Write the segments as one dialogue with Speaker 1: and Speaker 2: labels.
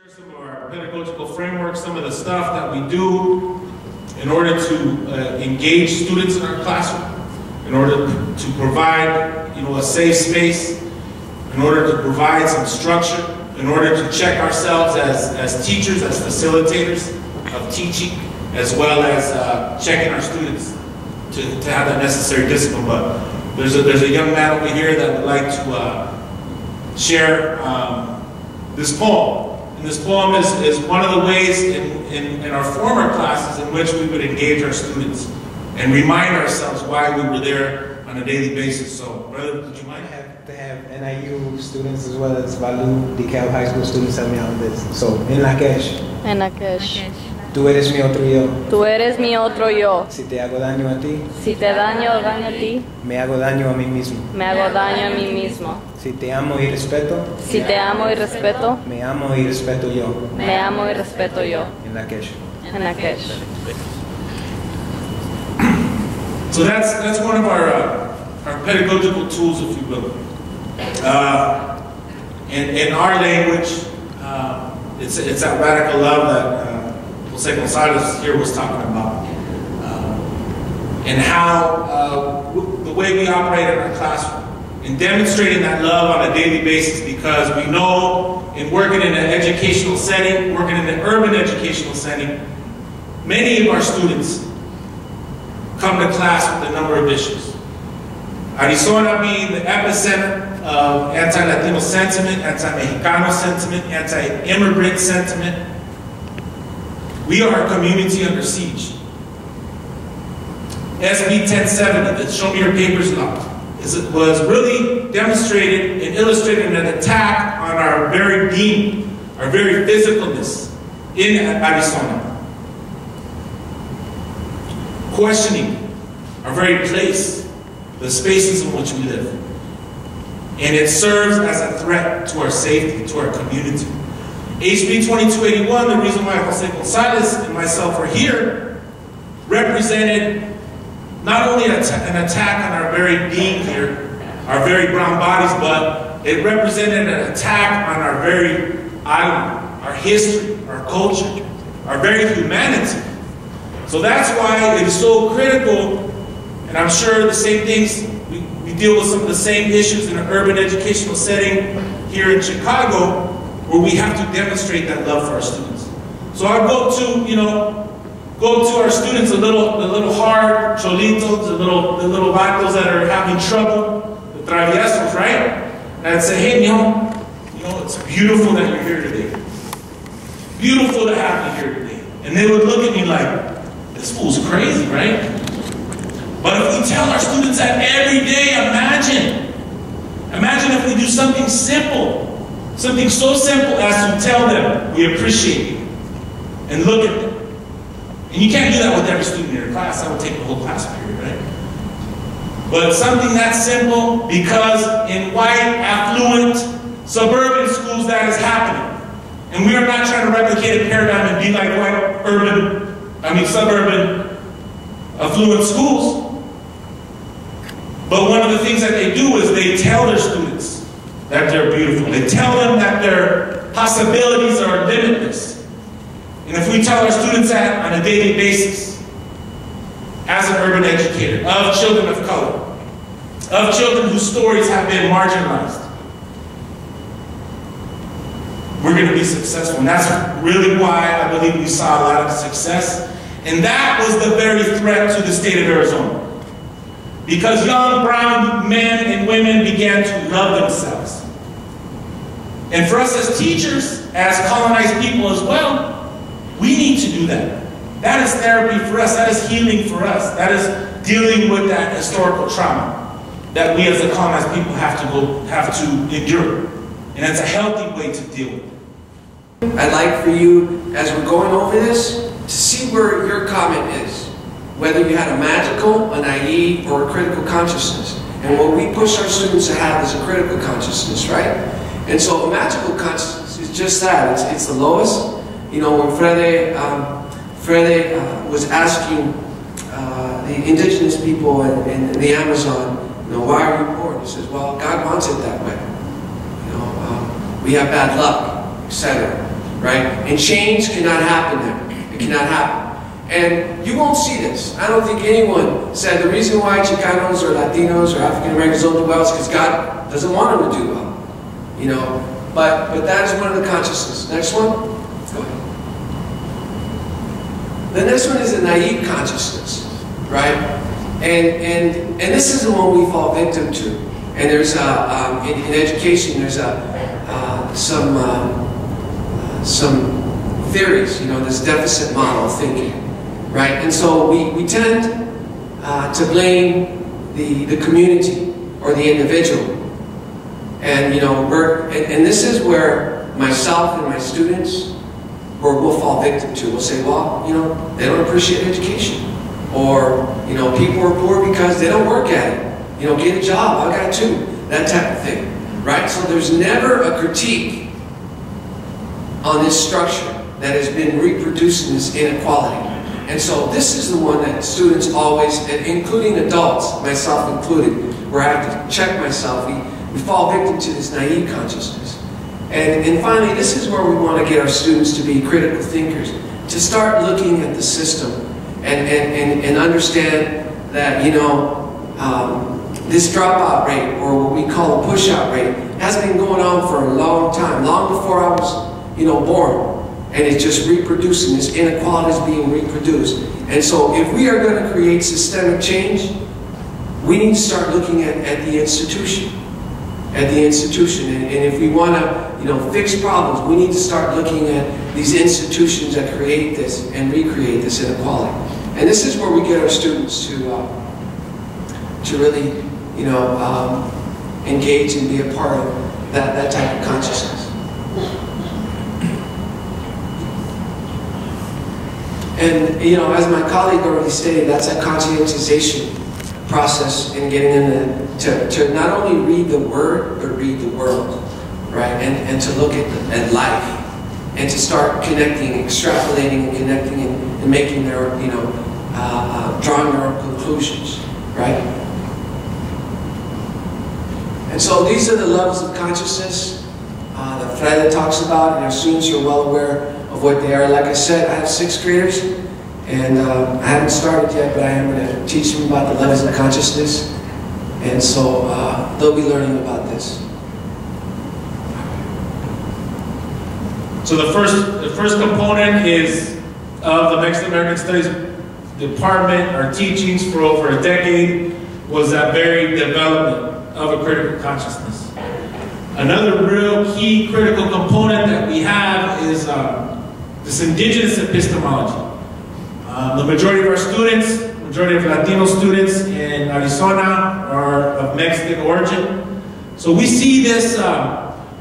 Speaker 1: Some of our pedagogical framework, some of the stuff that we do in order to engage students in our classroom, in order to provide, a safe space, in order to provide some structure, in order to check ourselves as teachers, as facilitators of teaching, as well as checking our students to have that necessary discipline. But there's a young man over here that would like to share this poem. And this poem is one of the ways in our former classes in which we would engage our students and remind ourselves why we were there on a daily basis. So, brother, would you mind?
Speaker 2: To have NIU students as well as Valu, DePaul High School students help me out with this. So, en Lakesh.
Speaker 3: En Lakesh.
Speaker 2: Tú eres mi otro yo.
Speaker 3: Tú eres mi otro yo.
Speaker 2: Si te hago daño a ti.
Speaker 3: Si te daño a ti.
Speaker 2: Me hago daño a mí mismo.
Speaker 3: Me hago daño a mí mismo.
Speaker 2: Si te amo y respeto.
Speaker 3: Si te amo y respeto.
Speaker 2: Me amo y respeto yo.
Speaker 3: Me amo y respeto yo.
Speaker 2: En Lakesh.
Speaker 3: En Lakesh.
Speaker 1: So that's one of our pedagogical tools, if you will. In our language, it's that radical love that Jose Gonzalez here was talking about, and how the way we operate in our classroom, and demonstrating that love on a daily basis, because we know in working in an educational setting, working in an urban educational setting, many of our students come to class with a number of issues. Arizona being the epicenter of anti-Latino sentiment, anti-Mexicano sentiment, anti-immigrant sentiment. We are a community under siege. SB 1070, the Show Me Your Papers law, was really demonstrated and illustrated in an attack on our very being, our very physicalness in Arizona. Questioning our very place, the spaces in which we live. And it serves as a threat to our safety, to our community. HB 2281, the reason why Jose Gonzalez and myself are here, represented not only an attack on our very being here, our very brown bodies, but it represented an attack on our very island, our history, our culture, our very humanity. So that's why it is so critical, and I'm sure the same things, we deal with some of the same issues in an urban educational setting here in Chicago, where we have to demonstrate that love for our students. So I go to our students the little hard cholitos, the little vatos that are having trouble, the traviesos, right? And I'd say, hey, mijo, it's beautiful that you're here today. Beautiful to have you here today. And they would look at me like, this fool's crazy, right? But if we tell our students that every day, imagine if we do something simple, something so simple as to tell them we appreciate you and look at them. And you can't do that with every student in your class. That would take the whole class period, right? But something that simple, because in white, affluent, suburban schools that is happening. And we are not trying to replicate a paradigm and be like white, suburban, affluent schools. But one of the things that they do is they tell their students that they're beautiful. They tell them that their possibilities are limitless. And if we tell our students that on a daily basis, as an urban educator, of children of color, of children whose stories have been marginalized, we're going to be successful. And that's really why I believe we saw a lot of success. And that was the very threat to the state of Arizona. Because young brown men and women began to love themselves. And for us as teachers, as colonized people as well, we need to do that. That is therapy for us. That is healing for us. That is dealing with that historical trauma that we as the colonized people have to endure. And it's a healthy way to deal with it.
Speaker 4: I'd like for you, as we're going over this, to see where your comment is. Whether you had a magical, a naive, or a critical consciousness. And what we push our students to have is a critical consciousness, right? And so a magical consciousness is just that. It's the lowest. When Freire was asking the indigenous people in the Amazon, why are you poor? He says, well, God wants it that way. We have bad luck, etc. right? And change cannot happen there. It cannot happen. And you won't see this. I don't think anyone said the reason why Chicanos or Latinos or African Americans don't do well is because God doesn't want them to do well. You know, but that is one of the consciousnesses. Next one. Go ahead. The next one is a naive consciousness, right? And this is the one we fall victim to. And there's in education there's some theories, you know, this deficit model of thinking, right? And so we tend to blame the community or the individual. And you know, and this is where myself and my students will fall victim to. We'll say, well, you know, they don't appreciate education. Or, you know, people are poor because they don't work at it. You know, get a job, I got two. That type of thing, right? So there's never a critique on this structure that has been reproducing this inequality. And so this is the one that students always, including adults, myself included, where I have to check myself. We fall victim to this naive consciousness. And finally, this is where we want to get our students to be critical thinkers, to start looking at the system and understand that, you know, this dropout rate, or what we call a push-out rate, has been going on for a long time, long before I was, you know, born. And it's just reproducing, this inequality is being reproduced. And so if we are going to create systemic change, we need to start looking at the institution. And if we want to, you know, fix problems, we need to start looking at these institutions that create this and recreate this inequality. And this is where we get our students to really, you know, engage and be a part of that type of consciousness. And, you know, as my colleague already stated, that's a conscientization process in getting in to not only read the word, but read the world, right? And to look at life, and to start connecting, extrapolating and connecting and making their, you know, drawing their own conclusions, right? And so these are the levels of consciousness that Freire talks about, and our students are well aware of what they are. Like I said, I have 6th graders, and I haven't started yet, but I am going to teach them about the levels of consciousness, and so they'll be learning about this.
Speaker 1: So the first component is of the Mexican American Studies department. Our teachings for over a decade was that very development of a critical consciousness. Another real key critical component that we have is this indigenous epistemology. The majority of our students, majority of Latino students in Arizona are of Mexican origin. So we see this,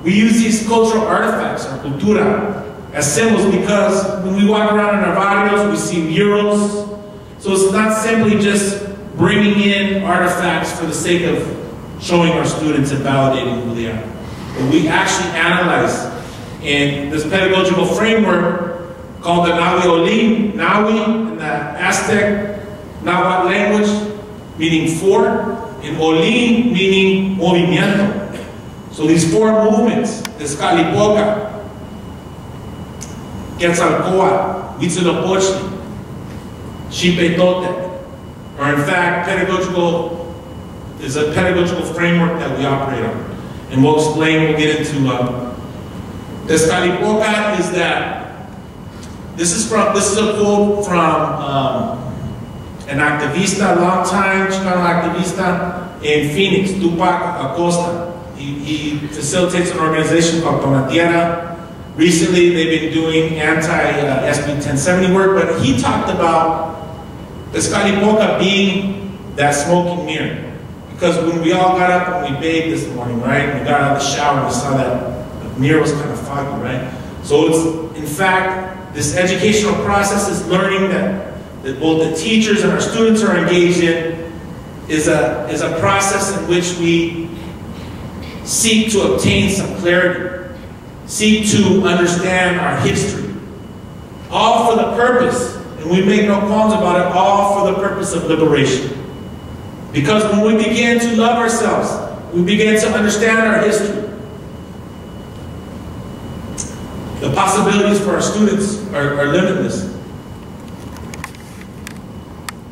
Speaker 1: we use these cultural artifacts, our cultura, as symbols, because when we walk around in our barrios, we see murals. So it's not simply just bringing in artifacts for the sake of showing our students and validating who they are. But we actually analyze in this pedagogical framework called the Nahui, Nahui in the Aztec Nahuatl language, meaning four, and Olin meaning movimiento. So these 4 movements, Tezcatlipoca, Quetzalcoatl, Huitzilopochtli, Xipetotec, are in fact is a pedagogical framework that we operate on. And we'll explain, we'll get into Tezcatlipoca is that this is a quote from an activista, long time Chicano activista in Phoenix, Tupac Acosta. He facilitates an organization called Tonatiana. Recently, they've been doing anti-SB 1070 work, but he talked about Tezcatlipoca being that smoking mirror. Because when we all got up and we bathed this morning, right? We got out of the shower and we saw that the mirror was kind of foggy, right? So it's, in fact, this educational process is learning that both the teachers and our students are engaged in is a process in which we seek to obtain some clarity, seek to understand our history, all for the purpose, and we make no qualms about it, all for the purpose of liberation. Because when we begin to love ourselves, we begin to understand our history. The possibilities for our students are limitless.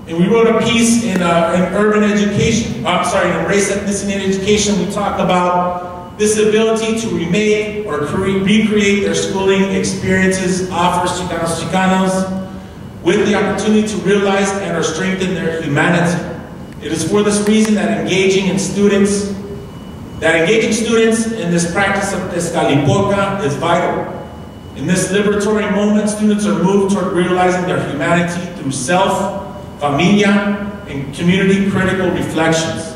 Speaker 1: And we wrote a piece in urban education, in race, ethnicity, and education. We talk about this ability to remake or recreate their schooling experiences offers Chicanos Chicanos with the opportunity to realize and or strengthen their humanity. It is for this reason that engaging students in this practice of Tezcalipoca is vital. In this liberatory moment, students are moved toward realizing their humanity through self, familia, and community critical reflections.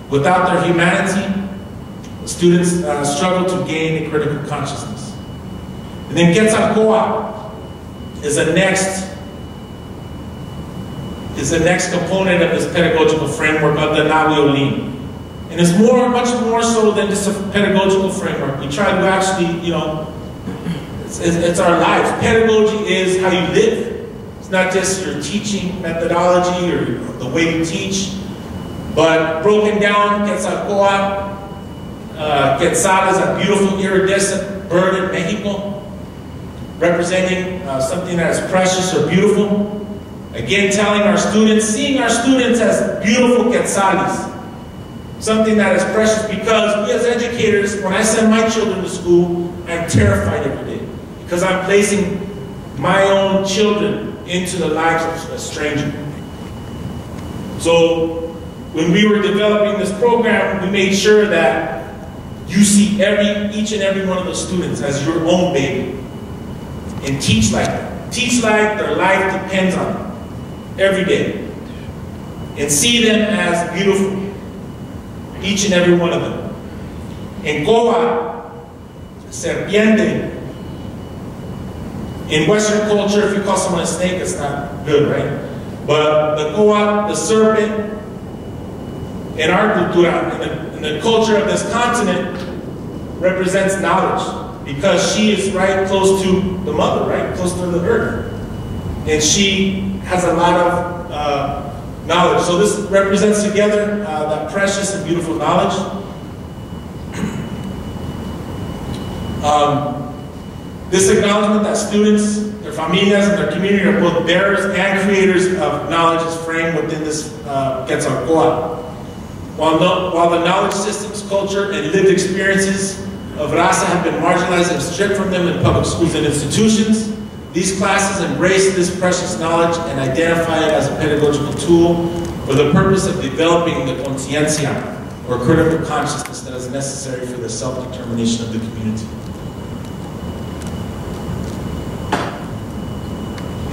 Speaker 1: Without their humanity, students struggle to gain a critical consciousness. And then Quetzalcoatl is the next component of this pedagogical framework of the Nahuiolin. And it's much more so than just a pedagogical framework. We try to actually, it's our lives. Pedagogy is how you live. It's not just your teaching methodology or the way you teach, but broken down, Quetzalcoatl. Quetzal is a beautiful iridescent bird in Mexico, representing something that is precious or beautiful. Again, seeing our students as beautiful quetzales, something that is precious, because we as educators, when I send my children to school, I'm terrified every day because I'm placing my own children into the lives of a stranger. So when we were developing this program, we made sure that you see each and every one of those students as your own baby and teach like that. Teach like their life depends on it. Every day, and see them as beautiful, each and every one of them. In Coa, serpiente. In Western culture, if you call someone a snake, it's not good, right? But the Coa, the serpent, in our cultura, in the culture of this continent, represents knowledge, because she is right close to the mother, right close to the earth, and she has a lot of knowledge. So this represents together that precious and beautiful knowledge. This acknowledgement that students, their familias, and their community are both bearers and creators of knowledge is framed within this Quetzalcoatl. While the knowledge systems, culture, and lived experiences of raza have been marginalized and stripped from them in public schools and institutions, these classes embrace this precious knowledge and identify it as a pedagogical tool for the purpose of developing the conciencia, or critical consciousness, that is necessary for the self-determination of the community.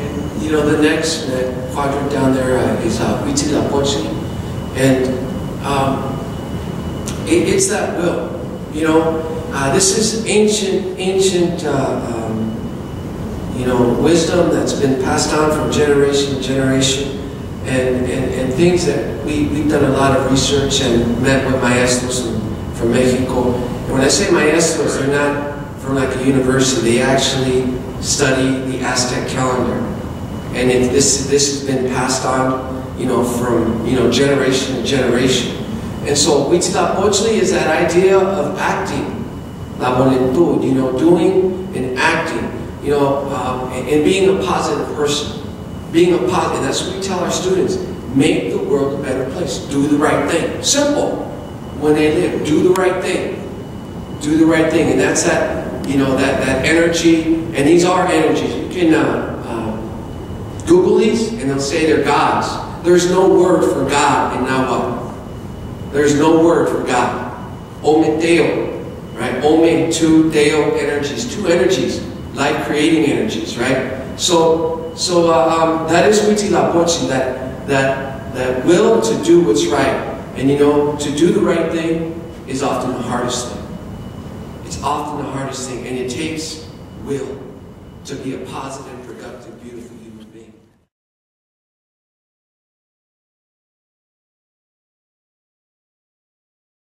Speaker 4: And, the next quadrant down there is Huitzilopochtli, and it's that will. This is ancient wisdom that's been passed on from generation to generation, and things that we've done a lot of research and met with maestros from Mexico. And when I say maestros, they're not from like a university. They actually study the Aztec calendar, and this has been passed on, from generation to generation. And so Huitzilopochtli is that idea of acting, la voluntad, doing and acting. And being a positive person. Being a positive, and that's what we tell our students. Make the world a better place. Do the right thing. Simple. When they live, do the right thing. Do the right thing. And that's that, that energy, and these are energies. You can Google these, and they'll say they're gods. There's no word for God in Nahuatl. There's no word for God. Ome Deo, right? Ome, two, Deo, energies. Two energies. Life-creating energies, right? So that is Huitzilopochtli, that will to do what's right. And to do the right thing is often the hardest thing. It's often the hardest thing, and it takes will to be a positive, productive, beautiful human.